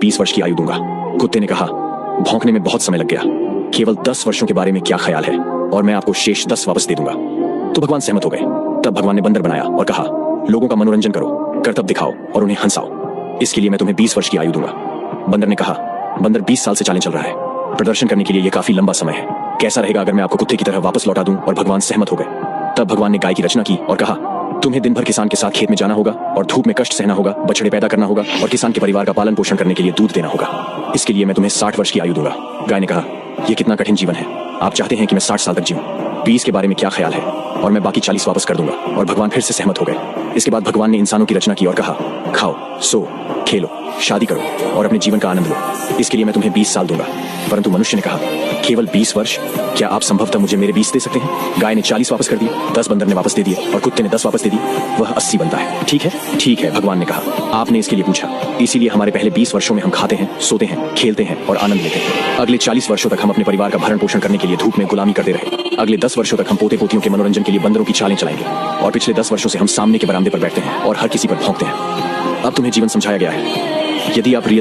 20 वर्ष की आयु दूंगा। कुत्ते ने कहा, भौंकने में बहुत समय लग गया, केवल 10 वर्षों के बारे में क्या ख्याल है, और मैं आपको शेष 10 वापस दे दूंगा। तो भगवान सहमत हो गए। तब भगवान ने बंदर बनाया और कहा, लोगों का मनोरंजन करो, करतब दिखाओ और उन्हें हंसाओ। इसके लिए मैं तुम्हें 20 वर्ष की आयु दूंगा। बंदर ने कहा, बंदर 20 साल से चालें चल रहा है, प्रदर्शन करने के लिए यह काफी लंबा समय है। कैसा रहेगा अगर मैं आपको कुत्ते की तरह वापस लौटा दूं? और भगवान सहमत हो गए। तब भगवान ने गाय की रचना की और कहा, तुम्हें दिन भर किसान के साथ खेत में जाना होगा और धूप में कष्ट सहना होगा, बछड़े पैदा करना होगा और किसान के परिवार का पालन पोषण करने के लिए दूध देना होगा। इसके लिए मैं तुम्हें 60 वर्ष की आयु दूंगा। गाय ने कहा, यह कितना कठिन जीवन है, आप चाहते हैं कि मैं 60 साल तक जीऊं? 20 के बारे में क्या ख्याल है, और मैं बाकी 40 वापस कर दूंगा। और भगवान फिर से सहमत हो गए। इसके बाद भगवान ने इंसानों की रचना की और कहा, खाओ, सो, खेलो, शादी करो और अपने जीवन का आनंद लो। इसके लिए मैं तुम्हें 20 साल दूंगा। परंतु मनुष्य ने कहा, केवल 20 वर्ष? क्या आप संभवतः मुझे मेरे 20 दे सकते हैं? गाय ने 40 वापस कर दिए, 10 बंदर ने वापस दे दिए और कुत्ते ने 10 वापस दे दिए। वह 80 बनता है। ठीक है, ठीक है, भगवान ने कहा, आपने इसके लिए पूछा, इसीलिए हमारे पहले 20 वर्षों में हम खाते हैं, सोते हैं, खेलते हैं और आनंद लेते हैं। अगले 40 वर्षों तक हम अपने परिवार का भरण पोषण करने के लिए धूप में गुलामी करते रहे। अगले 10 वर्षों तक हम पोते पोतियों के मनोरंजन के लिए बंदरों की चालें चलाएंगे। और पिछले 10 वर्षों से हम सामने के बरामदे पर बैठते हैं और हर किसी पर भौंकते हैं। अब तुम्हें जीवन समझाया गया है। यदि आप रियल